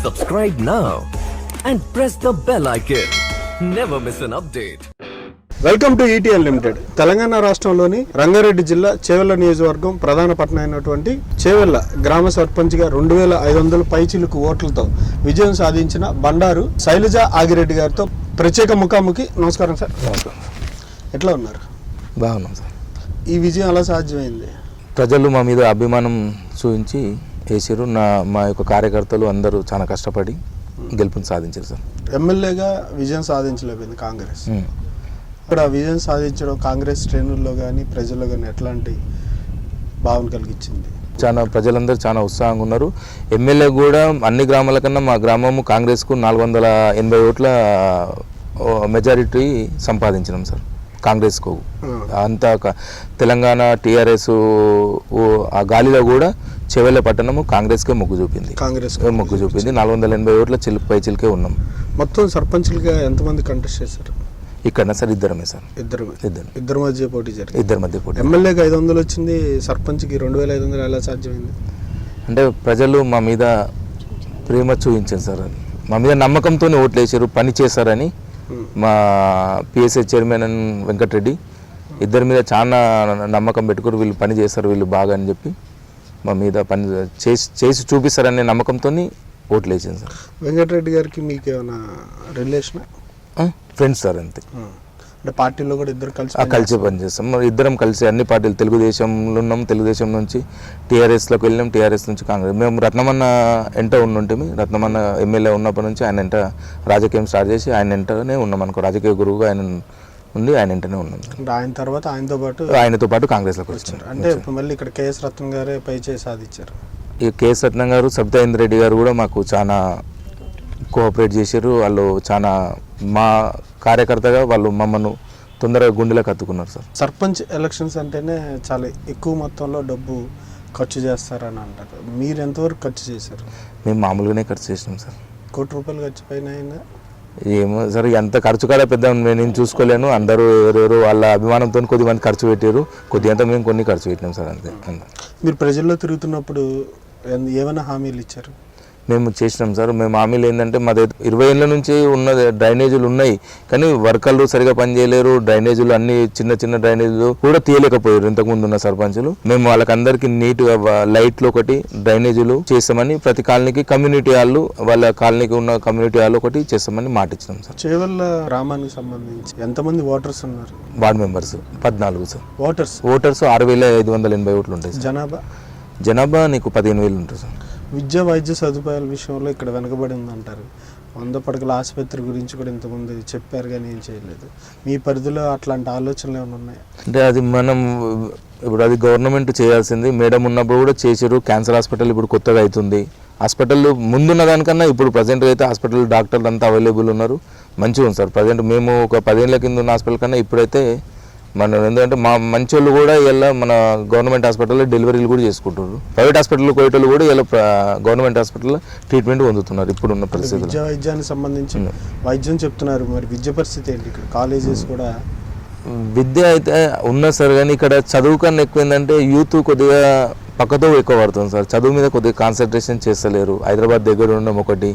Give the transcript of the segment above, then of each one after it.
Subscribe now and press the bell icon. Never miss an update. Welcome to ETL limited. Telangana రాష్ట్రంలోని రంగారెడ్డి జిల్లా చేవెళ్ల నియోజకవర్గం ప్రధాన పట్టణం అయినటువంటి చేవెళ్ల గ్రామ సర్పంచ్గా 2500 పైచిలుకు ఓట్లతో విజయం సాధించిన బండారు శైలజ ఆగిరెడ్డి గారితో ప్రత్యేక ముఖాముఖి. నమస్కారం సార్. ఎట్లా ఉన్నారు? బాగున్నాం సార్. ఈ విజయం ఎలా సాధ్యమైంది? ప్రజలు మా మీద అభిమానం చూపించి వేసారు. మా యొక్క కార్యకర్తలు అందరూ చాలా కష్టపడి గెలుపుని సాధించారు సార్. ఎమ్మెల్యేగా విజయం సాధించలేకపోయింది కాంగ్రెస్. ఇక్కడ విజయం సాధించడం కాంగ్రెస్ శ్రేణుల్లో కానీ ప్రజల్లో కానీ ఎట్లాంటి భావన కలిగించింది? చాలా ప్రజలందరూ చాలా ఉత్సాహంగా ఉన్నారు. ఎమ్మెల్యే కూడా అన్ని గ్రామాల కన్నా మా గ్రామము కాంగ్రెస్కు 480 ఓట్ల మెజారిటీ సంపాదించినాం సార్. కాంగ్రెస్కు అంతా తెలంగాణ టీఆర్ఎస్ ఆ గాలిలో కూడా చెవెళ్ళ పట్టణము కాంగ్రెస్కే మొగ్గు చూపింది. 480 ఓట్ల పై చిలికే ఉన్నాం. మొత్తం సర్పంచ్లుగా ఎంతమంది కంటెస్ట్ చేశారు? ఇక్కడ సార్ ఇద్దరమే సార్. ఇద్దరు మధ్య పోటీ జరిగింది. ఇద్దరి మధ్య పోటీ. ఎమ్మెల్యేకి 500 వచ్చింది, సర్పంచ్కి 2500 ఎలా సాధ్యమైంది? అంటే ప్రజలు మా మీద ప్రేమ చూపించారు సార్. మా మీద నమ్మకంతో ఓట్లు వేసారు, పని చేశారని. మా పిఎస్ఏ చైర్మన్ వెంకటరెడ్డి ఇద్దరి మీద చాలా నమ్మకం పెట్టుకుని వీళ్ళు పని చేస్తారు, వీళ్ళు బాగా అని చెప్పి మా మీద పని చేసి చూపిస్తారనే నమ్మకంతో ఓట్లు వేసాను సార్. వెంకటరెడ్డి గారికి మీకు ఏమైనా రిలేషన్? ఫ్రెండ్స్ సార్, అంతే. అంటే పార్టీలో కూడా ఇద్దరు కలిసి పనిచేస్తాం. మరి ఇద్దరం కలిసి అన్ని పార్టీలు, తెలుగుదేశంలో ఉన్నాం, తెలుగుదేశం నుంచి టీఆర్ఎస్లోకి వెళ్ళాం, టీఆర్ఎస్ నుంచి కాంగ్రెస్. మేము రత్నమన్న ఎంట ఉంటే రత్నమన్న ఎమ్మెల్యే ఉన్నప్పటి నుంచి ఆయన ఎంట రాజకీయం స్టార్ట్ చేసి ఆయన ఎంటనే ఉన్నాం అనుకో. రాజకీయ గురువుగా ఆయన ఉండి ఆయన ఎంటనే ఉన్నాం. ఆయన తర్వాత ఆయనతో పాటు కాంగ్రెస్లోకి వచ్చారు. అంటే మళ్ళీ ఇక్కడ కేఎస్ రత్నం గారే పై చేసి సాధించారు. ఈ కేఎస్ రత్నం గారు, సబితా ఇంద్రెడ్డి గారు కూడా మాకు చాలా కోఆపరేట్ చేశారు. వాళ్ళు చాలా మా కార్యకర్తగా వాళ్ళు మమ్మల్ని తొందరగా గుండెలో కత్తుకున్నారు సార్. సర్పంచ్ ఎలక్షన్స్ అంటేనే చాలా ఎక్కువ మొత్తంలో డబ్బు ఖర్చు చేస్తారని అంటారు. మీరు ఎంతవరకు ఖర్చు చేశారు? మేము మామూలుగానే ఖర్చు చేసినాం సార్. 1 కోటి రూపాయలు ఖర్చు పైన అయిందా? ఏమో సార్, ఎంత ఖర్చు కూడా పెద్ద నేను చూసుకోలేను. అందరూ ఎవరెవరు వాళ్ళ అభిమానంతో కొద్దిమంది ఖర్చు పెట్టారు, కొద్దిగా మేము కొన్ని ఖర్చు పెట్టినాం సార్, అంతే. మీరు ప్రజల్లో తిరుగుతున్నప్పుడు ఏమైనా హామీలు ఇచ్చారు? మేము చేసినాం సార్. మేము హామీలు ఏంటంటే మా దగ్గర 20 ఏళ్ళ నుంచి ఉన్న డ్రైనేజీలు ఉన్నాయి, కానీ వర్కర్లు సరిగా పనిచేయలేరు. డ్రైనేజీలు అన్ని చిన్న చిన్న డ్రైనేజీలు కూడా తీయలేకపోయారు ఇంతకుముందు ఉన్న సర్పంచులు. మేము వాళ్ళకందరికీ నీట్గా లైట్లు ఒకటి, డ్రైనేజీలు చేస్తామని ప్రతి కాలనీకి కమ్యూనిటీ హాల్, వాళ్ళ కాలనీకి ఉన్న కమ్యూనిటీ హాల్ ఒకటి చేస్తామని మాట ఇచ్చినాం సార్. చేవెళ్ల గ్రామానికి సంబంధించి ఎంతమంది ఓటర్స్ ఉన్నారు? Ward members 14 sir. ఓటర్స్ 6580 ఓట్లు ఉంటాయి సార్. జనాభా నీకు 15,000 ఉంటుంది సార్. విద్య వైద్య సదుపాయాల విషయంలో ఇక్కడ వెనకబడి ఉందంటారు. 100 పడకల ఆసుపత్రి గురించి కూడా ఇంతకుముందు చెప్పారు, కానీ ఏం చేయలేదు. మీ పరిధిలో అట్లాంటి ఆలోచనలు ఏమైనా ఉన్నాయి? అంటే అది మనం ఇప్పుడు అది గవర్నమెంట్ చేయాల్సింది. మేడం ఉన్నప్పుడు కూడా చేశారు. క్యాన్సర్ హాస్పిటల్ ఇప్పుడు కొత్తగా అవుతుంది. హాస్పిటల్ ముందున్న దానికన్నా ఇప్పుడు ప్రజెంట్గా అయితే హాస్పిటల్ డాక్టర్లు అంతా అవైలబుల్ ఉన్నారు, మంచిగా ఉంది సార్. ప్రజెంట్ మేము ఒక 10 ఏళ్ళ కింద ఉన్న హాస్పిటల్ కన్నా ఇప్పుడైతే మనం ఎందుకంటే మా మంచి వాళ్ళు కూడా ఇలా మన గవర్నమెంట్ హాస్పిటల్లో డెలివరీలు కూడా చేసుకుంటున్నారు. ప్రైవేట్ హాస్పిటల్లో పోయేటోళ్ళు కూడా ఇలా గవర్నమెంట్ హాస్పిటల్లో ట్రీట్మెంట్ పొందుతున్నారు ఇప్పుడున్న పరిస్థితుల్లో. వైద్యానికి సంబంధించి వైద్యం చెప్తున్నారు, మరి విద్య పరిస్థితి ఏంటి? ఇక్కడ కాలేజెస్ కూడా విద్య అయితే ఉన్నా సార్, కానీ ఇక్కడ చదువు కన్నా ఎక్కువ ఏంటంటే యూత్ కొద్దిగా పక్కతో ఎక్కువ పడుతుంది సార్. చదువు మీద కొద్దిగా కాన్సన్ట్రేషన్ చేస్తలేరు. హైదరాబాద్ దగ్గర ఉండడం ఒకటి,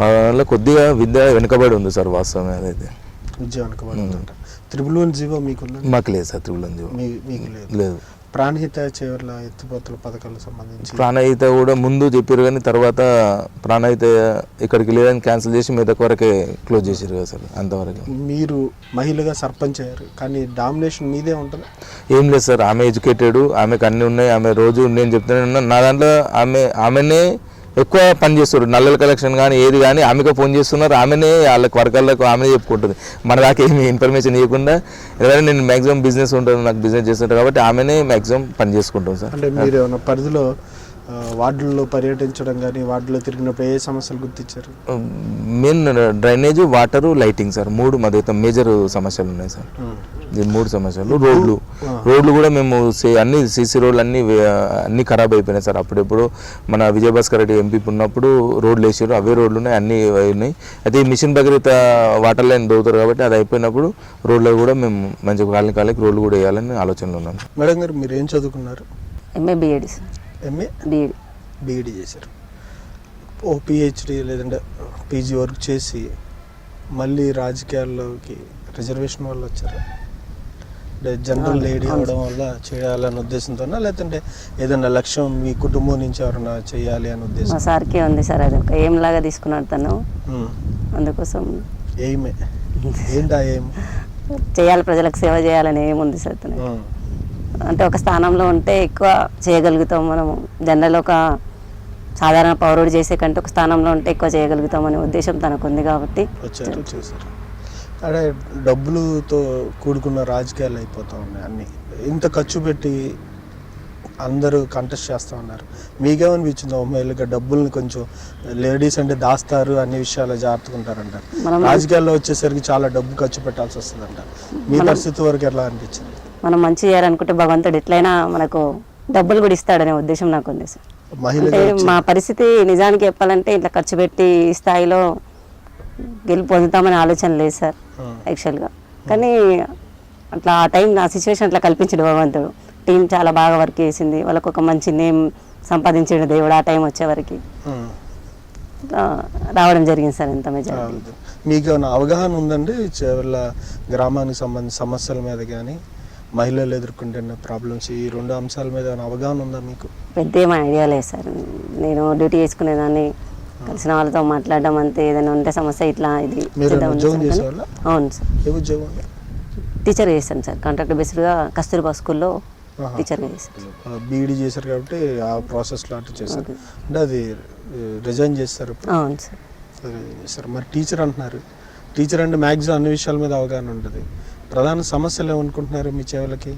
వల్ల కొద్దిగా విద్య వెనుకబడి ఉంది సార్. వాస్తవం అదైతే విద్య వెనుకబడి ఉందంట. 111 జీవో మీకున్నా? మాకు లేదు సార్. 111 జీవో మీకు లేదు. ప్రాణహిత చేవెళ్ల ఎత్తిపోతల పథకాలకు సంబంధించి ప్రాణహిత కూడా ముందు చెప్పారు, కానీ తర్వాత ప్రాణహిత ఇక్కడికి లేదని క్యాన్సిల్ చేసి మెదక్ వరకే క్లోజ్ చేశారు కదా సార్. అంతవరకు. మీరు మహిళగా సర్పంచ్ అయ్యారు, కానీ డామినేషన్ మీదే ఉంటుంది? ఏం లేదు సార్. ఆమె ఎడ్యుకేటెడ్, ఆమెకు అన్నీ ఉన్నాయి. ఆమె రోజు నేను చెప్తూనే ఉన్నా, నా దాంట్లో ఆమెనే ఎక్కువ పని చేస్తారు. నల్లల కలెక్షన్ కానీ ఏది కానీ ఆమెకే ఫోన్ చేస్తున్నారు. ఆమెనే వాళ్ళకి వర్కర్లకు ఆమెనే చెప్పుకుంటుంది. మన దాకా ఏమి ఇన్ఫర్మేషన్ ఇవ్వకుండా. ఎందుకంటే నేను మ్యాక్సిమం బిజినెస్ ఉంటాను, నాకు బిజినెస్ చేస్తుంటాను కాబట్టి ఆమెనే మ్యాక్సిమం పని చేసుకుంటాను సార్. అంటే మీరు ఏమైనా పరిధిలో వార్డుల్లో పర్యటించడం కానీ వార్డులో తిరిగినప్పుడు ఏ సమస్యలు గుర్తించారు? Main drainage, water, lighting sir. 3 మా దగ్గర మేజర్ సమస్యలు ఉన్నాయి సార్. ఈ 3 సమస్యలు. రోడ్లు కూడా మేము అన్ని సీసీ రోడ్లు అన్ని ఖరాబ్ అయిపోయినాయి సార్. అప్పుడెప్పుడు మన విజయభాస్కర్ రెడ్డి ఎంపీ ఉన్నప్పుడు రోడ్లు వేసారు, అవే రోడ్లు ఉన్నాయి, అన్నీ ఉన్నాయి. అయితే ఈ మిషన్ భగీరథ వాటర్ లైన్ దొరుకుతారు కాబట్టి అది అయిపోయినప్పుడు రోడ్లు కూడా మేము మంచిగా కాలనీకి రోడ్లు కూడా వేయాలని ఆలోచనలో ఉన్నాం. మేడం గారు మీరు ఏం చదువుకున్నారు? MA BEd sir. MA BEd చేశారు. ఓ పిహెచ్డి లేదంటే పీజీ వర్క్ చేసి మళ్ళీ రాజకీయాల్లోకి రిజర్వేషన్ వల్ల వచ్చారు, అంటే జనరల్ లేడీ అవడం వల్ల చేయాలనే ఉద్దేశంతోనా, లేదంటే ఏదైనా లక్ష్యం మీ కుటుంబం నుంచి ఎవరైనా చేయాలి అనే ఉద్దేశం? మా సార్కే ఉంది సార్, అది ఒక ఎయిమ్ లాగా తీసుకున్నాడు తను. అందుకోసం ఎయిమే ఏంటా ఎయిమ్? చేయాలి, ప్రజలకు సేవ చేయాలని ఏముంది సార్ తను. అంటే ఒక స్థానంలో ఉంటే ఎక్కువ చేయగలుగుతాం మనము. జనరల్ ఒక సాధారణ పౌరుడు చేసే కంటే ఒక స్థానంలో ఉంటే ఎక్కువ చేయగలుగుతాం అనే ఉద్దేశం తనకు ఉంది కాబట్టి వచ్చారు, చేశారు. అదే డబ్బులతో కూడుకున్న రాజకీయాలు అయిపోతూ ఉన్నాయి అన్నీ. ఇంత ఖర్చు పెట్టి అందరూ కంటెస్ట్ చేస్తూ ఉన్నారు. మీకేమనిపించింది అమ్మాయిలుగా డబ్బుల్ని కొంచెం లేడీస్ అంటే దాస్తారు, అన్ని విషయాలు జాగ్రత్తగా అంటారు. రాజకీయాల్లో వచ్చేసరికి చాలా డబ్బు ఖర్చు పెట్టాల్సి వస్తుంది అంటారు. మీ పరిస్థితి వరకు ఎలా అనిపించింది? మనం మంచి చేయాలనుకుంటే భగవంతుడు ఎట్లయినా మనకు డబ్బులు కూడా ఇస్తాడనే ఉద్దేశం నాకు ఉంది సార్. అంటే మా పరిస్థితి నిజానికి చెప్పాలంటే ఇట్లా ఖర్చు పెట్టి ఈ స్థాయిలో గెలుపు పొందుతామనే ఆలోచన లేదు సార్ యాక్చువల్గా. కానీ అట్లా ఆ టైం నా సిచ్యువేషన్ అట్లా కల్పించాడు భగవంతుడు. టీం చాలా బాగా వర్క్ చేసింది, వాళ్ళకు ఒక మంచి నేమ్ సంపాదించాడు దేవుడు ఆ టైం వచ్చేవరకు రావడం జరిగింది సార్. ఎంత మెజారిటీ. మీకు ఏమైనా అవగాహన ఉందండి చేవెళ్ళ గ్రామానికి సంబంధించిన సమస్యల మీద కానీ మహిళలు ఎదుర్కొంటున్న ప్రాబ్లమ్స్, ఈ రెండు అంశాల మీద ఏమైనా అవగాహన ఉందా మీకు? పెద్ద ఏమీ ఐడియా లేదు సార్. నేను డ్యూటీ చేసుకునేదాన్ని, కలిసిన వాళ్ళతో మాట్లాడడం అంతే. ఏదైనా ఉంటే సమస్య ఇట్లా ఇది. ఉద్యోగం చేసేవాళ్ళ? అవును సార్. ఏ ఉద్యోగం? టీచర్ చేస్తాను సార్, కాంట్రాక్ట్ బేస్డ్గా కస్తూర్బా స్కూల్లో టీచర్గా చేస్తాను. బీఈడీ చేశారు కాబట్టి ఆ ప్రాసెస్లో అట్లా చేశారు. అంటే అది రిజైన్ చేస్తారు? అవును సార్. చేస్తారు. మరి టీచర్ అంటున్నారు, టీచర్ అంటే మ్యాక్సిమం అన్ని విషయాల మీద అవగాహన ఉంటుంది. ప్రధాన సమస్యలు ఏమనుకుంటున్నారు మీ చెవులకి?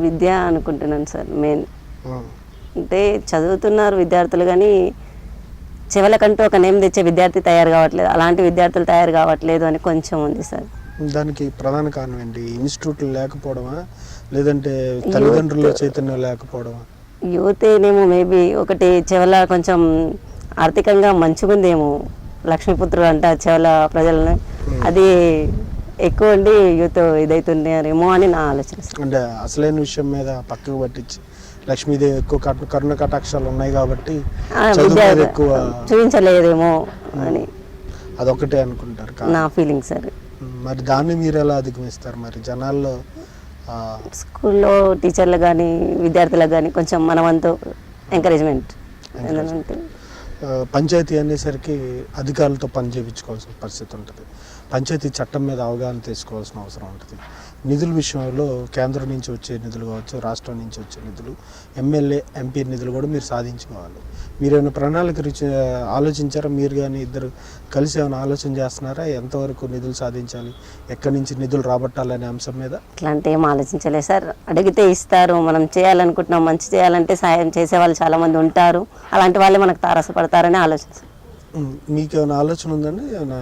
విద్య అనుకుంటున్నాను సార్ మెయిన్. అంటే చదువుతున్నారు విద్యార్థులు కానీ చెవులకంటూ ఒక నేమ్ తెచ్చే విద్యార్థి తయారు కావట్లేదు, అలాంటి విద్యార్థులు తయారు కావట్లేదు అని కొంచెం ఉంది సార్. దానికి ప్రధాన కారణం ఏంటి? ఇన్స్టిట్యూట్లు లేకపోవడమా, లేదంటే తల్లిదండ్రుల చైతన్యం లేకపోవడమా? యూతేనేమో మేబీ. ఒకటి చెవల కొంచెం ఆర్థికంగా మంచిగుందేమో, లక్ష్మీపుత్రుడు అంట చెవల ప్రజలని, అది ఎక్కువ ఉండి యూత్ ఇదైతున్నారేమో అని నా ఆలోచన. అంటే అసలైన విషయం మీద పక్కకు పట్టించి లక్ష్మీదేవి ఎక్కువ కరుణ కటాక్షాలు ఉన్నాయి కాబట్టి ఎక్కువ చూపించలేదేమో అని అదొకటే అనుకుంటారు నా ఫీలింగ్ సార్. మరి దాన్ని మీరు ఎలా అధిగమిస్తారు మరి జనాల్లో? స్కూల్లో టీచర్లు కానీ విద్యార్థులకు కానీ కొంచెం మన వంతు ఎంకరేజ్మెంట్. ఎందుకంటే పంచాయతీ అనేసరికి అధికారులతో పని చేయించుకోవాల్సిన పరిస్థితి ఉంటుంది. పంచాయతీ చట్టం మీద అవగాహన తీసుకోవాల్సిన అవసరం ఉంటుంది. నిధుల విషయంలో కేంద్రం నుంచి వచ్చే నిధులు కావచ్చు, రాష్ట్రం నుంచి వచ్చే నిధులు, ఎమ్మెల్యే ఎంపీ నిధులు కూడా మీరు సాధించుకోవాలి. మీరు ఏమైనా ప్రణాళిక ఆలోచించారా? మీరు కానీ ఇద్దరు కలిసి ఏమైనా ఆలోచన చేస్తున్నారా? ఎంతవరకు నిధులు సాధించాలి, ఎక్కడి నుంచి నిధులు రాబట్టాలనే అంశం మీద? ఇట్లాంటి ఏం ఆలోచించలేదు సార్. అడిగితే ఇస్తారు. మనం చేయాలనుకుంటున్నాం, మంచి చేయాలంటే సాయం చేసే వాళ్ళు చాలామంది ఉంటారు, అలాంటి వాళ్ళే మనకు తారసపడతారని ఆలోచన. మీకు ఏమైనా ఆలోచన ఉందండి? ఏమైనా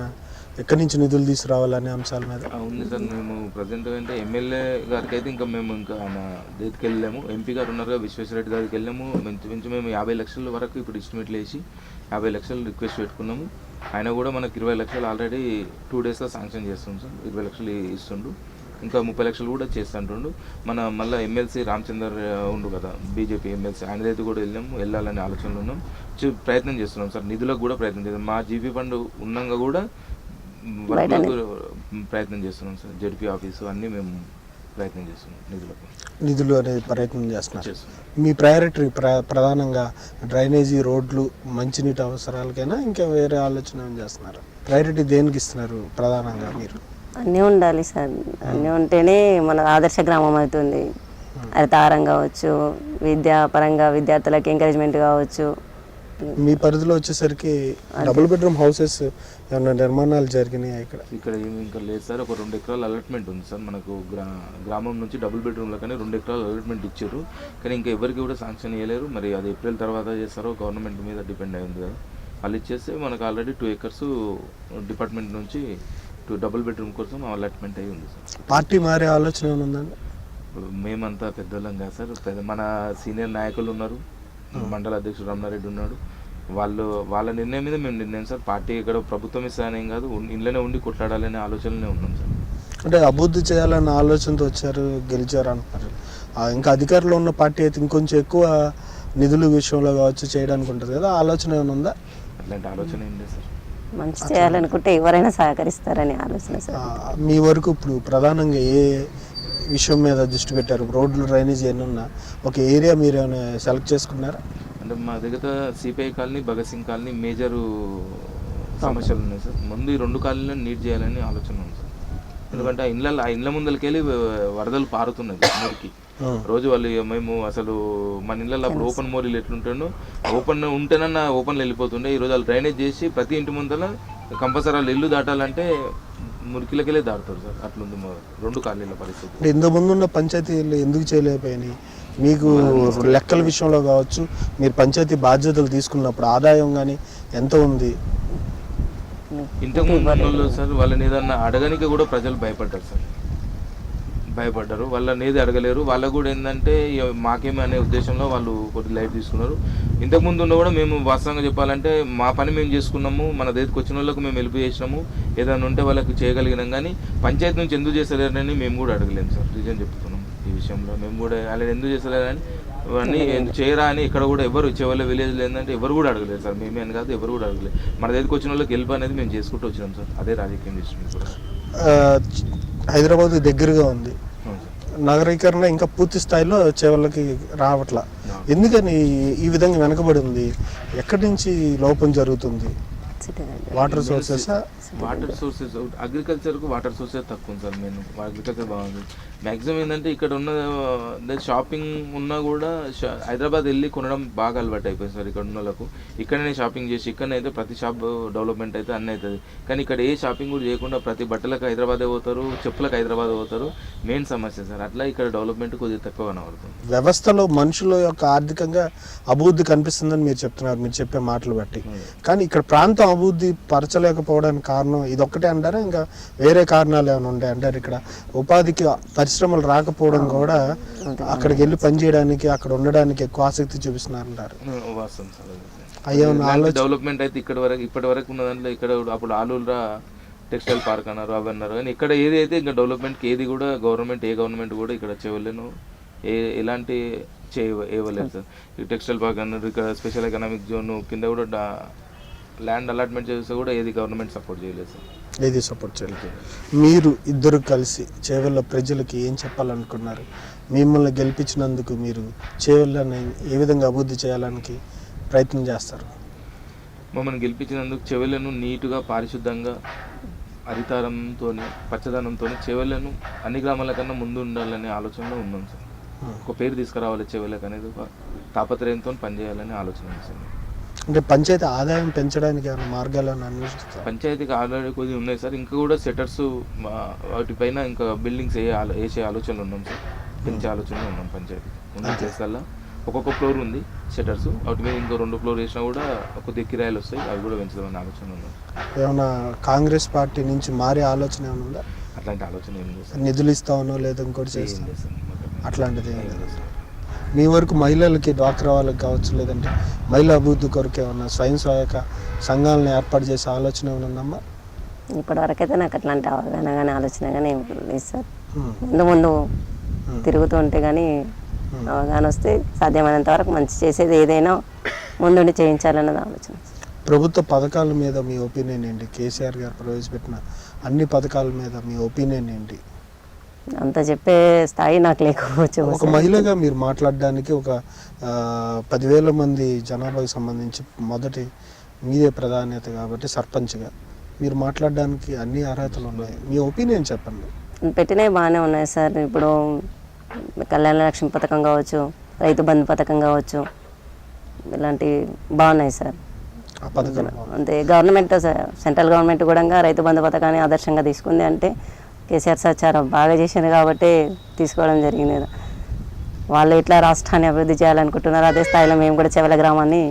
ఎక్కడి నుంచి నిధులు తీసుకురావాలనే అంశాల మీద? ఉంది సార్. మేము ప్రజెంట్ అంటే ఎమ్మెల్యే గారికి అయితే ఇంకా మేము ఇంకా ఆయన దగ్గరికి వెళ్ళాము. ఎంపీ గారు ఉన్నారుగా విశ్వేశ్వరరెడ్డి గారికి వెళ్ళాము. మంచి మేము 50 లక్షల వరకు ఇప్పుడు ఎస్టిమేట్లు వేసి 50 లక్షలు రిక్వెస్ట్ పెట్టుకున్నాము. ఆయన కూడా మనకు 20 లక్షలు ఆల్రెడీ 2 డేస్లో శాంక్షన్ చేస్తుంది సార్. 20 లక్షలు ఇస్తుండు, ఇంకా 30 లక్షలు కూడా చేస్తుంటుండు. మన మళ్ళీ ఎమ్మెల్సీ రామచందర్ ఉండు కదా, బీజేపీ ఎమ్మెల్సీ, ఆయన దగ్గర కూడా వెళ్ళాలని ఆలోచనలు ఉన్నాం. ప్రయత్నం చేస్తున్నాం సార్. నిధులకు కూడా ప్రయత్నం చేస్తాం. మా జీపీ ఫండ్ ఉన్నాక కూడా ప్రయత్నం చేస్తున్నాం సార్. జడ్పీ ఆఫీసు అన్నీ మేము ప్రయత్నం చేస్తున్నాం నిధులు అనేది ప్రయత్నం చేస్తున్నారు. మీ ప్రయారిటీ ప్రధానంగా డ్రైనేజీ, రోడ్లు, మంచినీటి అవసరాలకైనా ఇంకా వేరే ఆలోచన ఏం చేస్తున్నారు? ప్రయారిటీ దేనికి ఇస్తున్నారు ప్రధానంగా మీరు? అన్నీ ఉండాలి సార్. అన్నీ ఉంటేనే మన ఆదర్శ గ్రామం అవుతుంది. హరితహారం కావచ్చు, విద్యాపరంగా విద్యార్థులకు ఎంకరేజ్మెంట్ కావచ్చు. మీ పరిధిలో వచ్చేసరికి డబుల్ బెడ్రూమ్ హౌసెస్ ఏమైనా నిర్మాణాలు జరిగినాయి ఇక్కడ? ఇక్కడ ఏమి ఇంకా లేదు సార్. ఒక 2 ఎకరాల అలాట్మెంట్ ఉంది సార్ మనకు. గ్రామం నుంచి డబుల్ బెడ్రూమ్లో కానీ 2 ఎకరాల అలాట్మెంట్ ఇచ్చారు, కానీ ఇంకా ఎవరికి కూడా శాంక్షన్ ఇవ్వలేరు. మరి అది ఏప్రిల్ తర్వాత చేస్తారో గవర్నమెంట్ మీద డిపెండ్ అయింది కదా. వాళ్ళు ఇచ్చేస్తే మనకు ఆల్రెడీ 2 ఎకర్స్ డిపార్ట్మెంట్ నుంచి డబుల్ బెడ్రూమ్ కోసం అలాట్మెంట్ అయ్యి ఉంది సార్. పార్టీ మారే ఆలోచన ఏమైనా ఉందండి? మేమంతా పెద్దోళ్ళం కాదు సార్. మన సీనియర్ నాయకులు ఉన్నారు, మండల అధ్యక్షుడు రమణారెడ్డి ఉన్నాడు. వాళ్ళ నిర్ణయం మీద మేము నిర్ణయం సార్. పార్టీ ఇక్కడ ప్రభుత్వం ఇస్తానేం కాదు, ఇంట్లోనే ఉండి కొట్లాడాలనే ఆలోచనలోనే ఉన్నాం సార్. అంటే అభివృద్ధి చేయాలన్న ఆలోచనతో వచ్చారు, గెలిచారు అంటున్నారు. ఇంకా అధికారంలో ఉన్న పార్టీ అయితే ఇంకొంచెం ఎక్కువ నిధుల విషయంలో కావచ్చు చేయడానికి ఉంటుంది కదా, ఆలోచన ఏమైనా ఉందా? అట్లాంటి ఆలోచన ఏం లేదు సార్. మంచి చేయాలనుకుంటే ఎవరైనా సహకరిస్తారని ఆలోచన సార్. మీ వరకు ఇప్పుడు ప్రధానంగా ఏ విషయం మీద దృష్టి పెట్టారు? రోడ్లు, డ్రైనేజ్ ఏమన్నా ఒక ఏరియా మీరు ఏమైనా సెలెక్ట్ చేసుకున్నారా? అంటే మా దగ్గర CPI colony, Bhagat Singh colony major సమస్యలు ఉన్నాయి సార్. ముందు ఈ 2 కాలనీలను నీట్ చేయాలని ఆలోచన ఉంది సార్. ఎందుకంటే ఆ ఇండ్ల ముందరికెళ్ళి వరదలు పారుతున్నాయి మురికి. రోజు వాళ్ళు మేము అసలు మన ఇళ్ళల్లో అప్పుడు ఓపెన్ మోరీలు ఎట్లుంటానో ఓపెన్ ఉంటేనన్నా ఓపెన్లో వెళ్ళిపోతుండే. ఈరోజు వాళ్ళు డ్రైనేజ్ చేసి ప్రతి ఇంటి ముందర కంపల్సరీ వాళ్ళు ఇల్లు దాటాలంటే మురికిలకెళ్ళే దాటుతారు సార్. అట్లుంది 2 కాలనీల పరిస్థితి. ఇంత ముందున్న పంచాయతీలు ఎందుకు చేయలేకపోయినాయి? మీకు లెక్కల విషయంలో కావచ్చు, మీరు పంచాయతీ బాధ్యతలు తీసుకున్నప్పుడు ఆదాయం కానీ ఎంత ఉంది? ఇంతకు ముందు సార్ వాళ్ళని ఏదన్నా అడగడానికి కూడా ప్రజలు భయపడ్డారు సార్. వాళ్ళని ఏది అడగలేరు. వాళ్ళకు కూడా ఏంటంటే మాకేమి అనే ఉద్దేశంలో వాళ్ళు కొద్ది లైట్ తీసుకున్నారు. ఇంతకుముందు ఉన్న కూడా మేము వాస్తవంగా చెప్పాలంటే మా పని మేము చేసుకున్నాము, మన దగ్గరికి వచ్చిన వాళ్ళకు మేము హెల్ప్ చేసినాము, ఏదైనా ఉంటే వాళ్ళకి చేయగలిగినాం. కానీ పంచాయతీ నుంచి ఎందుకు చేస్తలేరని మేము కూడా అడగలేము సార్. రీజన్ చెప్తున్నాం ఈ విషయంలో. మేము కూడా వాళ్ళు ఎందుకు చేస్తలేరని ఇవన్నీ చేయరా అని ఇక్కడ కూడా ఎవరు చెవెళ్ళ విలేజ్లో ఏంటంటే ఎవరు కూడా అడగలేదు సార్. మేమే అని కాదు, ఎవరు కూడా అడగలేదు. మన దగ్గరికి వచ్చిన వాళ్ళకి హెల్ప్ అనేది మేము చేసుకుంటూ వచ్చినాం సార్. అదే రాజకీయం చేస్తున్నాం కూడా. హైదరాబాద్ దగ్గరగా ఉంది, నగరీకరణ ఇంకా పూర్తి స్థాయిలో చేవలకి రావట్లా. ఎందుకని ఈ విధంగా వెనకబడి ఉంది? ఎక్కడి నుంచి లోపం జరుగుతుంది? వాటర్ సోర్సెస్ అగ్రికల్చర్కు వాటర్ సోర్సెస్ తక్కువ ఉంది సార్. నేను అగ్రికల్చర్ బాగుంది. మ్యాక్సిమం ఏంటంటే ఇక్కడ ఉన్న షాపింగ్ ఉన్నా కూడా హైదరాబాద్ వెళ్ళి కొనడం బాగా అలవాటు అయిపోయింది సార్ ఇక్కడ ఉన్న వాళ్ళకు. ఇక్కడనే షాపింగ్ చేసి ఇక్కడనే అయితే ప్రతి షాప్ డెవలప్మెంట్ అయితే అన్నీ అవుతుంది. కానీ ఇక్కడ ఏ షాపింగ్ కూడా చేయకుండా ప్రతి బట్టలకు హైదరాబాదే పోతారు, చెప్పులకు హైదరాబాద్ పోతారు. మెయిన్ సమస్య సార్. అట్లా ఇక్కడ డెవలప్మెంట్ కొద్దిగా తక్కువ కనబడుతుంది. వ్యవస్థలో మనుషుల యొక్క ఆర్థికంగా అభివృద్ధి కనిపిస్తుందని మీరు చెప్తున్నారు, మీరు చెప్పే మాటలు బట్టి. కానీ ఇక్కడ ప్రాంతం అభివృద్ధి పరచలేకపోవడానికి కారణం ఇదొక్కటే అంటారా? ఇంకా వేరే కారణాలు ఏమైనా ఉంటాయి అంటారు? ఇక్కడ ఉపాధికి పరిశ్రమలు రాకపోవడం కూడా అక్కడికి వెళ్ళి పనిచేయడానికి, అక్కడ ఉండడానికి ఎక్కువ ఆసక్తి చూపిస్తున్నారంటారు. అయ్యో డెవలప్మెంట్ అయితే ఇప్పటి వరకు ఉన్న దాంట్లో ఇక్కడ అప్పుడు ఆలూరురా టెక్స్టైల్ పార్క్ అన్నారు, అవి అన్నారు. కానీ ఇక్కడ ఏది అయితే ఇంకా డెవలప్మెంట్కి ఏది కూడా ఏ గవర్నమెంట్ కూడా ఇక్కడ చేయలేను, ఎలాంటి చేయలేదు సార్. ఈ టెక్స్టైల్ పార్క్ అన్నారు, ఇక్కడ స్పెషల్ ఎకనామిక్ జోన్ కింద కూడా ల్యాండ్ అలాట్మెంట్ చేస్తే కూడా ఏది గవర్నమెంట్ సపోర్ట్ చేయలేదు సార్. ఏది సపోర్ట్ చేయలేదు. మీరు ఇద్దరు కలిసి చేవెళ్ళ ప్రజలకి ఏం చెప్పాలనుకున్నారు? మిమ్మల్ని గెలిపించినందుకు మీరు చేవెళ్ళని ఏ విధంగా అభివృద్ధి చేయడానికి ప్రయత్నం చేస్తారు? మమ్మల్ని గెలిపించినందుకు చేవెళ్ళను నీటుగా, పారిశుద్ధంగా, హరితారంతో, పచ్చదనంతో చేవెళ్ళను అన్ని గ్రామాల కన్నా ముందు ఉండాలనే ఆలోచనలో ఉన్నాం సార్. ఒక పేరు తీసుకురావాలి చేవెళ్ళకి అనేది ఒక తాపత్రయంతో పనిచేయాలనే ఆలోచన ఉంది సార్. అంటే పంచాయతీ ఆదాయం పెంచడానికి ఏమైనా మార్గాలను అన్వేషిస్తారు? పంచాయతీకి ఆల్రెడీ కొద్దిగా ఉన్నాయి సార్. ఇంకా కూడా సెటర్స్ వాటిపైన ఇంకా బిల్డింగ్స్ వేసే ఆలోచనలు ఉన్నాం సార్. పెంచే ఆలోచనలు ఉన్నాం. పంచాయతీ ఉన్న ప్లేస్కల్లా ఒక్కొక్క ఫ్లోర్ ఉంది షట్టర్స్. వాటి మీద ఇంకో 2 ఫ్లోర్ వేసినా కూడా కొద్దిగా కిరాయిలు వస్తాయి, అవి కూడా పెంచుదామని ఆలోచన ఉన్నాం. ఏమైనా కాంగ్రెస్ పార్టీ నుంచి మారే ఆలోచన ఏమైనా ఉందా? అట్లాంటి ఆలోచన ఏం లేదు సార్. నిధులు ఇస్తామనో లేదా ఇంకోటి చేస్తాం అట్లాంటిది ఏం లేదు సార్. మీ వరకు మహిళలకి, డ్వాక్రా వాళ్ళకి కావచ్చు, లేదంటే మహిళా అభివృద్ధి కొరకు ఏమన్నా స్వయం సహాయక సంఘాలను ఏర్పాటు చేసే ఆలోచన ఏమైనా ఉందమ్మా? ఇప్పటివరకు అయితే నాకు అట్లాంటి అవగాహన కానీ ఆలోచన కానీ ఏం లేదు సార్. ముందు తిరుగుతూ ఉంటే కానీ అవగాహన వస్తే సాధ్యమైనంత వరకు మంచి చేసేది ఏదైనా ముందుండి చేయించాలన్నది ఆలోచన. ప్రభుత్వ పథకాల మీద మీ ఒపీనియన్ ఏంటి? కేసీఆర్ గారు ప్రవేశపెట్టిన అన్ని పథకాల మీద మీ ఒపీనియన్ ఏంటి? అంత చెప్పే స్థాయి నాకు లేకపోవచ్చు. ఒక మహిళగా మీరు మాట్లాడడానికి ఒక 10,000 మంది జనాభాకి సంబంధించి మొదటి మీదే ప్రాధాన్యత కాబట్టి సర్పంచ్గా మీరు మాట్లాడడానికి అన్ని అర్హతలు ఉన్నాయి. మీ ఒపీనియన్ చెప్పండి. పెట్టినవి బాగానే ఉన్నాయి సార్. ఇప్పుడు కళ్యాణ లక్ష్మి పథకం కావచ్చు, రైతు బంధు పథకం కావచ్చు, ఇలాంటివి బాగున్నాయి సార్. అంతే గవర్నమెంట్, సెంట్రల్ గవర్నమెంట్ కూడా రైతు బంధు పథకాన్ని ఆదర్శంగా తీసుకుంది. అంటే కేసీఆర్ సార్ చాలా బాగా చేసింది కాబట్టి తీసుకోవడం జరిగింది. వాళ్ళు ఎట్లా రాష్ట్రాన్ని అభివృద్ధి చేయాలనుకుంటున్నారు, అదే స్థాయిలో మేము కూడా చేవెళ్ళ గ్రామాన్ని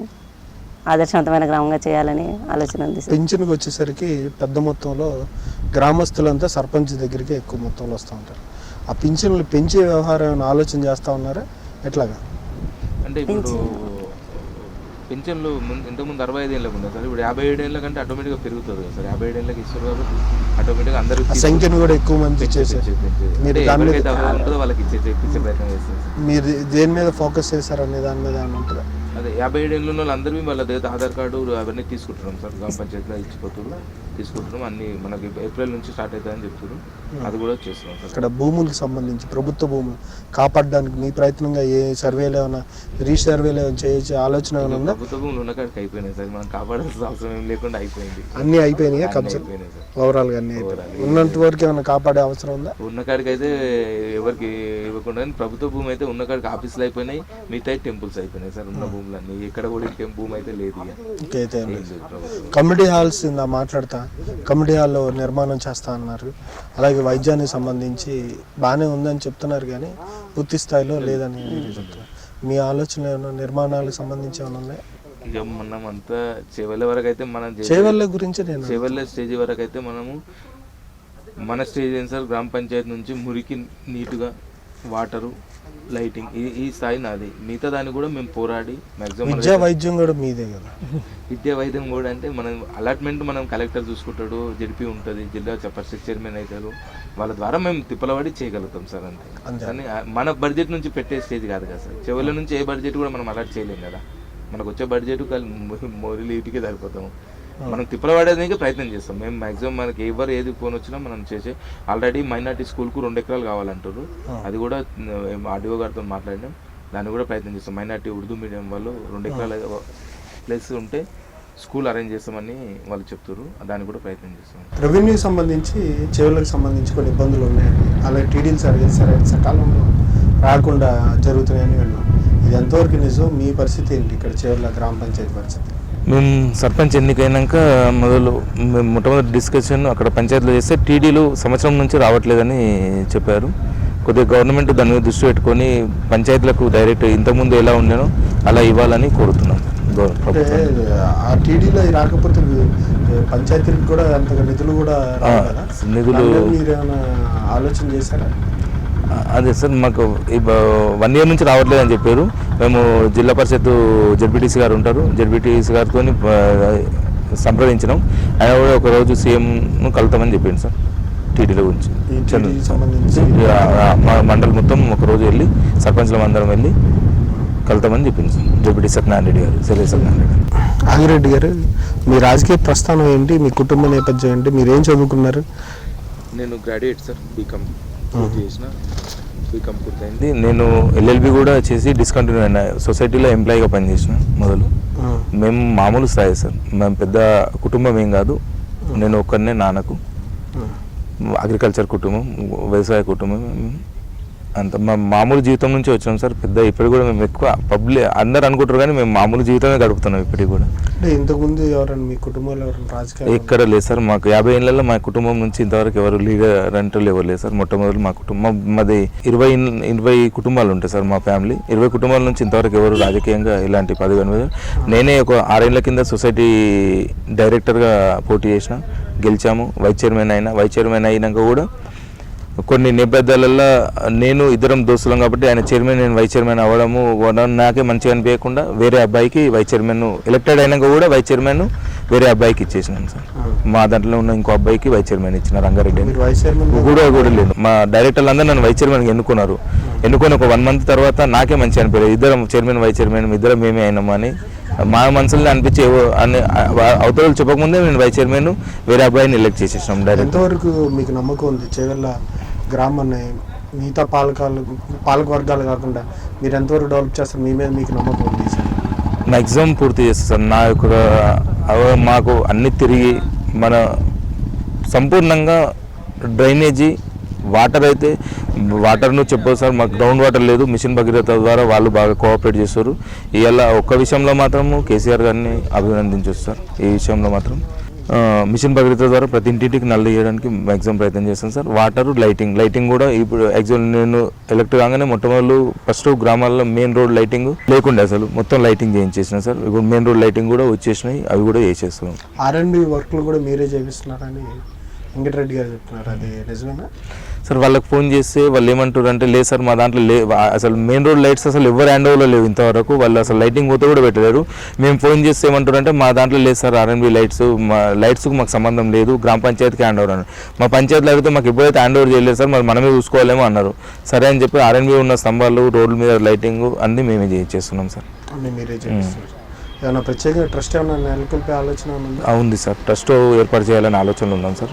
ఆదర్శవంతమైన గ్రామంగా చేయాలని ఆలోచన ఉంది. పింఛన్కి వచ్చేసరికి పెద్ద మొత్తంలో గ్రామస్తులంతా సర్పంచ్ దగ్గరికి ఎక్కువ మొత్తంలో వస్తూ ఉంటారు. ఆ పింఛన్లు పెంచే వ్యవహారం ఆలోచన చేస్తూ ఉన్నారా ఎట్లాగా? అంటే ఇప్పుడు పింఛన్లు ఇంతకుముందు 65 ఏళ్ళకి ఉంది సార్. ఇప్పుడు 57 ఏళ్ళ కంటే ఆటోమేటిక్గా పెరుగుతుంది కదా సార్. 57 ఏళ్ళకి ఇస్తారు కాబట్టి ఆటోమేటిక్గా అందరూ సంఖ్యను కూడా ఎక్కువ మంది ఉంటుందో వాళ్ళకి ఇచ్చే ప్రయత్నం చేస్తారు. మీరు దేని మీద ఫోకస్ చేశారు అనే దాని మీద ఏమైనా ఉంటుందా? అదే 57 ఏళ్ళు ఉన్న వాళ్ళందరినీ వాళ్ళ దగ్గర ఆధార్ కార్డు అవన్నీ తీసుకుంటున్నాం సార్. గ్రామ పంచాయతీలో ఇచ్చిపోతున్నారు, తీసుకుంటున్నాం. అన్ని మనకి ఏప్రిల్ నుంచి స్టార్ట్ అవుతాయని చెప్తున్నారు. అది కూడా చేస్తున్నాం సార్. ఇక్కడ భూములకు సంబంధించి ప్రభుత్వ భూములు కాపాడడానికి మీ ప్రయత్నంగా ఏ సర్వేలు ఏమైనా రీసర్వేలు ఏమైనా చేసే ఆలోచన ఏమైనా ఉందా? ప్రభుత్వ భూములు ఉన్న కాడికి అయిపోయినాయి సార్. మనం కాపాడాల్సిన అవసరం ఏం లేకుండా అయిపోయింది. అన్నీ అయిపోయినాయి కబ్జా అయిపోయినాయి సార్. ఓవరాల్గా అన్నీ అయిపోయినాయి. ఉన్నంత వరకు ఏమైనా కాపాడే అవసరం ఉందా? ఉన్న కాడికి అయితే ఎవరికి ఇవ్వకుండా, కానీ ప్రభుత్వ భూమి అయితే ఉన్న కాడికి ఆఫీసులు అయిపోయినాయి, మిగతా టెంపుల్స్ అయిపోయినాయి సార్. ఉన్న భూములన్నీ ఎక్కడ కూడా ఇంకేం భూమి అయితే లేదు. ఇంకైతే కమ్యూనిటీ హాల్స్ మాట్లాడతా, కమ్యూనిటీ హాల్లో నిర్మాణం చేస్తా అన్నారు. అలాగే వైద్యానికి సంబంధించి బాగానే ఉందని చెప్తున్నారు, కానీ పూర్తి స్థాయిలో లేదని చెప్తున్నారు. మీ ఆలోచన ఏమైనా నిర్మాణాలకు సంబంధించి ఏమైనా ఉన్నాయి? ఇక మనం అంతా చేవెళ్ళ వరకు అయితే మనం చేవెళ్ళ గురించి నేను చేవెళ్ళ స్టేజ్ వరకు అయితే మనము మన స్టేజ్ ఏంటి సార్, గ్రామ పంచాయతీ నుంచి మురికి నీటుగా వాటరు లైటింగ్ ఈ స్థాయి నాది. మిగతా దాన్ని కూడా మేము పోరాడి మ్యాక్సిమం. విద్యా వైద్యం కూడా మీదే కదా? విద్యా వైద్యం కూడా అంటే మనం అలాట్మెంట్ మనం కలెక్టర్ చూసుకుంటాడు, జడిపి ఉంటుంది, జిల్లా ఫస్ట్ చైర్మన్ అవుతారు, వాళ్ళ ద్వారా మేము తిప్పలవాడి చేయగలుగుతాం సార్. అంతే. కానీ మన బడ్జెట్ నుంచి పెట్టే స్టేజ్ కాదు కదా సార్. చెవుల నుంచి ఏ బడ్జెట్ కూడా మనం అలాట్ చేయలేం కదా. మనకు వచ్చే బడ్జెట్ మోరీలు వీటికే సరిపోతాము. మనం తిప్పలవాడేదానికి ప్రయత్నం చేస్తాం మేము మ్యాక్సిమం. మనకి ఎవరు ఏది ఫోన్ వచ్చినా మనం చేసే. ఆల్రెడీ మైనార్టీ స్కూల్కు 2 ఎకరాలు కావాలంటారు. అది కూడా ఆర్డీఓ గారితో మాట్లాడినాం, దాన్ని కూడా ప్రయత్నం చేస్తాం. మైనార్టీ ఉర్దూ మీడియం వాళ్ళు 2 ఎకరాల ప్లేస్ ఉంటే స్కూల్ అరేంజ్ చేస్తామని వాళ్ళు చెప్తారు, దాన్ని కూడా ప్రయత్నం చేస్తాం. రెవెన్యూకి సంబంధించి చెవులకు సంబంధించి కొన్ని ఇబ్బందులు ఉన్నాయండి. అలాగే టీడీలు సకాలంలో రాకుండా జరుగుతున్నాయని విన్నాం. ఇది ఎంతవరకు నిజం? మీ పరిస్థితి ఏంటి ఇక్కడ చెవుల గ్రామ పంచాయతీ పరిస్థితి? మేము సర్పంచ్ ఎన్నికైనాక మేము మొట్టమొదటి డిస్కషన్ అక్కడ పంచాయతీలో చేస్తే టీడీలు సంవత్సరం నుంచి రావట్లేదని చెప్పారు. కొద్దిగా గవర్నమెంట్ దాని మీద దృష్టి పెట్టుకొని పంచాయతీలకు డైరెక్ట్ ఇంతకుముందు ఎలా ఉండేనో అలా ఇవ్వాలని కోరుతున్నాం. ఆ టీడీలో రాకపోతే పంచాయతీలకు కూడా అంతగా నిధులు కూడా నిధులు మీరు ఏమైనా ఆలోచన చేశారా? అదే సార్, మాకు 1 year నుంచి రావట్లేదు అని చెప్పారు. మేము జిల్లా పరిషత్ జడ్పీటీసీ గారు ఉంటారు, జడ్పీటీసీ గారితో సంప్రదించినాం. ఆయన కూడా ఒకరోజు సీఎంను కలుతామని చెప్పింది సార్. టీడీల గురించి మా మండలి మొత్తం ఒకరోజు వెళ్ళి సర్పంచ్ల అందరం వెళ్ళి కలుతామని చెప్పింది సార్ జడ్పీటీ సత్యనారాయణ రెడ్డి గారు, సెల్వి సత్యనారాయణ రెడ్డి గారు. ఆగిరెడ్డి గారు, మీ రాజకీయ ప్రస్థానం ఏంటి? మీ కుటుంబ నేపథ్యం ఏంటి? మీరేం చదువుకున్నారు? నేను గ్రాడ్యుయేట్ సార్, బీకామ్ పూర్తి చేసిన. బీకామ్ పూర్తయింది. నేను ఎల్ఎల్బి కూడా చేసి డిస్కంటిన్యూ అయినా. సొసైటీలో ఎంప్లాయీగా పనిచేసిన మొదలు. మేము మామూలు స్థాయి సార్, మేము పెద్ద కుటుంబం ఏం కాదు. నేను ఒక్కరినే, నాన్నకు అగ్రికల్చర్ కుటుంబం, వ్యవసాయ కుటుంబం అంత. మా మామూలు జీవితం నుంచి వచ్చినాం సార్. పెద్ద ఇప్పుడు కూడా మేము ఎక్కువ అందరు అనుకుంటారు, కానీ మేము మామూలు జీవితమే గడుపుతున్నాం ఇప్పటికి కూడా. అంటే ఇంతకుముందు ఎవరైనా మీ కుటుంబంలో ఎవరైనా రాజకీయ ఎక్కడ లేదు సార్. మాకు 50 ఏళ్ళలో మా కుటుంబం నుంచి ఇంతవరకు ఎవరు లీడర్ అంటే ఎవరు లేదు సార్. మొట్టమొదటి మా కుటుంబం మాది 20 కుటుంబాలు ఉంటాయి సార్ మా ఫ్యామిలీ. 20 కుటుంబాల నుంచి ఇంతవరకు ఎవరు రాజకీయంగా ఇలాంటి పదవి అనేది. నేనే ఒక 6 ఏళ్ల కింద సొసైటీ డైరెక్టర్గా పోటీ చేసిన, గెలిచాము. వైస్ చైర్మన్ అయినాక కూడా కొన్ని నేపథ్యాలలో నేను ఇద్దరం దోస్తులం కాబట్టి ఆయన చైర్మన్, నేను వైస్ చైర్మన్ అవ్వడము నాకే మంచిగా అనిపించకుండా వేరే అబ్బాయికి వైస్ చైర్మన్ ఎలక్టెడ్ అయినాక కూడా వైస్ చైర్మన్ వేరే అబ్బాయికి ఇచ్చేసినాను సార్. మా దాంట్లో ఉన్న ఇంకో అబ్బాయికి వైస్ చైర్మన్ ఇచ్చిన, రంగారెడ్డి కూడా లేదు. మా డైరెక్టర్లు అందరూ నన్ను వైస్ చైర్మన్కి ఎన్నుకున్నారు. ఎన్నుకొని ఒక 1 month తర్వాత నాకే మంచిగా అనిపించలేదు. ఇద్దరం చైర్మన్ వైస్ చైర్మన్ ఇద్దరం మేమే అయినాము అని మా మనసులో అనిపించి అవతల చెప్పకముందే నేను వైస్ చైర్మన్ వేరే అబ్బాయిని ఎలక్ట్ చేసేసినాం డైరెక్ట్. ఎంతవరకు మీకు నమ్మకం ఉంది చెవెళ్ళ గ్రామాన్ని మిగతా పాలక వర్గాలు కాకుండా మీరు ఎంతవరకు డెవలప్ చేస్తారు? మీ మీద మీకు నమ్మకం ఉంది సార్? మ్యాక్సిమం పూర్తి చేస్తాను సార్. నా యొక్క మాకు అన్ని తిరిగి మన సంపూర్ణంగా డ్రైనేజీ వాటర్ అయితే వాటర్ను చెప్పదు సార్. మాకు గ్రౌండ్ వాటర్ లేదు. మిషన్ భగీరథ ద్వారా వాళ్ళు బాగా కోఆపరేట్ చేస్తారు. ఇలా ఒక్క విషయంలో మాత్రం కేసీఆర్ గారిని అభినందించవచ్చు సార్. ఈ విషయంలో మాత్రం మిషన్ భగీరథ ద్వారా ప్రతి ఇంటింటికి నల్లు చేయడానికి మ్యాక్సిమం ప్రయత్నం చేస్తాను సార్. వాటరు, లైటింగ్ కూడా ఇప్పుడు యాక్చువల్ నేను ఎలక్ట్ కాగానే మొట్టమొదలు ఫస్ట్ గ్రామాల్లో మెయిన్ రోడ్ లైటింగ్ లేకుండే, అసలు మొత్తం లైటింగ్ చేయించేసిన సార్. ఇప్పుడు మెయిన్ రోడ్ లైటింగ్ కూడా వచ్చేసినాయి, అవి కూడా చేసేస్తున్నాం. R&D వర్క్లు కూడా మీరే చేపిస్తున్నారని వెంకటరెడ్డి గారు చెప్తున్నారు, అది నిజమేనా సార్? వాళ్ళకి ఫోన్ చేస్తే వాళ్ళు ఏమంటారు అంటే, లేదు సార్ మా దాంట్లో అసలు మెయిన్ రోడ్ లైట్స్ అసలు ఎవరు హ్యాండ్ ఓవర్లో లేవు ఇంతవరకు. వాళ్ళు అసలు లైటింగ్ పోతే కూడా పెట్టలేరు. మేము ఫోన్ చేస్తే ఏమంటారు అంటే, మా దాంట్లో లేదు సార్ R&B లైట్స్, మా లైట్స్కి మాకు సంబంధం లేదు, గ్రామ పంచాయతీకి హ్యాండ్ ఓవర్ అన్నారు. మా పంచాయతీలో అడిగితే మాకు ఎప్పుడైతే హ్యాండ్ ఓవర్ చేయలేదు సార్, మరి మనమే చూసుకోవాలేమో అన్నారు. సరే అని చెప్పి R&B ఉన్న స్తంభాలు, రోడ్ల మీద లైటింగ్ అన్నీ మేమే చేస్తున్నాం సార్. అన్ని మీరే చేస్తారు. ఏమైనా ప్రత్యేకంగా ట్రస్ట్ ఏమైనా నెలకొల్పే ఆలోచన ఉందా? ఉంది సార్, ట్రస్ట్ ఏర్పాటు చేయాలని ఆలోచనలు ఉన్నాం సార్.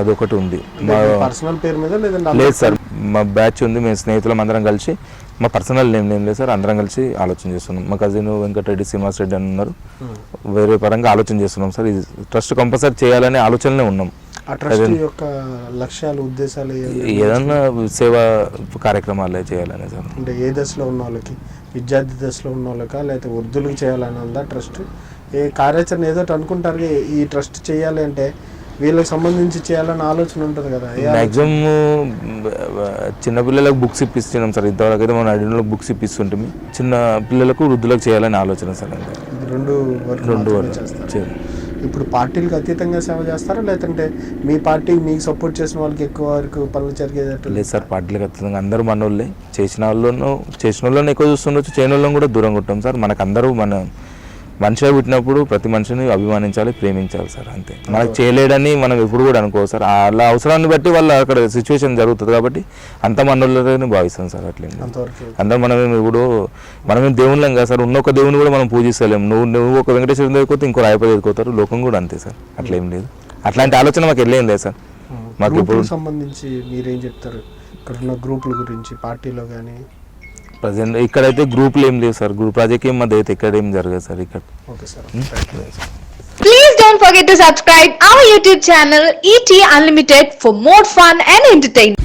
అదొకటి ఉంది. మా పర్సనల్ పేరు మీద లేదంటే లేదు సార్, మా బ్యాచ్ ఉంది, మేము స్నేహితులం అందరం కలిసి, మా పర్సనల్ నేమ్ లేదు సార్, అందరం కలిసి ఆలోచన చేస్తున్నాం. మా కజిన్ వెంకటరెడ్డి శ్రీనివాస్ రెడ్డి అని ఉన్నారు, వేరే పరంగా ఆలోచన చేస్తున్నాం సార్. ఇది ట్రస్ట్ కంపల్సరీ చేయాలనే ఆలోచనలే ఉన్నాం. ఆ ట్రస్ట్ యొక్క లక్ష్యాలు ఉద్దేశాలు ఏదన్నా సేవా కార్యక్రమాలే చేయాలనే సార్. అంటే ఏ దశలో ఉన్న వాళ్ళకి, విద్యార్థి దశలో ఉన్న వాళ్ళకా లేకపోతే వృద్ధులకు చేయాలని ఉందా ట్రస్ట్? ఏ కార్యాచరణ ఏదో అనుకుంటారు ఈ ట్రస్ట్ చేయాలి అంటే వీళ్ళకి సంబంధించి చేయాలని ఆలోచన ఉంటుంది కదా. మ్యాక్సిమం చిన్నపిల్లలకు బుక్స్ ఇప్పిస్తున్నాం సార్. ఇంతవరకు అయితే మన అడిగిన బుక్స్ ఇప్పిస్తుంటే చిన్న పిల్లలకు వృద్ధులకు చేయాలని ఆలోచన సార్. రెండు చేస్తారు. ఇప్పుడు పార్టీలకు అతీతంగా సేవ చేస్తారా లేదంటే మీ పార్టీ మీకు సపోర్ట్ చేసిన వాళ్ళకి ఎక్కువ వరకు పనులు జరిగేటట్టు? లేదు సార్, పార్టీలకు అతీతంగా అందరూ మన వాళ్ళే. చేసిన వాళ్ళని ఎక్కువ చూస్తుండొచ్చు, చేయని వాళ్ళని కూడా దూరంగా ఉంటాం సార్. మనకు అందరూ మన మనిషిగా పుట్టినప్పుడు ప్రతి మనిషిని అభిమానించాలి, ప్రేమించాలి సార్, అంతే. మనకు చేయలేడని మనం ఎప్పుడు కూడా అనుకోవాలి సార్. వాళ్ళ అవసరాన్ని బట్టి వాళ్ళ అక్కడ సిచ్యువేషన్ జరుగుతుంది కాబట్టి అంత మనోళ్ళని భావిస్తాం సార్. అట్లే అందరూ మనమేం దేవుళ్ళం కదా సార్. ఉన్న ఒక దేవుని కూడా మనం పూజిస్తలేము. నువ్వు ఒక వెంకటేశ్వరం దగ్గరికి ఇంకో రాయపతి ఎదుర్కోతారు, లోకం కూడా అంతే సార్. అట్లేం లేదు, అట్లాంటి ఆలోచన మాకు వెళ్ళేం లేదు సార్. మాకు ఇప్పుడు సంబంధించి మీరేం చెప్తారు ఇక్కడ ఉన్న గ్రూపుల గురించి పార్టీలో కానీ? ప్రజెంట్ ఇక్కడైతే గ్రూపులు ఏం లేవు సార్. గ్రూప్ రాజకీయం మధ్య అయితే ఇక్కడ ఏం జరగదు సార్ ఇక్కడ. Okay sir. Please don't forget to subscribe our YouTube channel ET Unlimited for more fun and entertainment.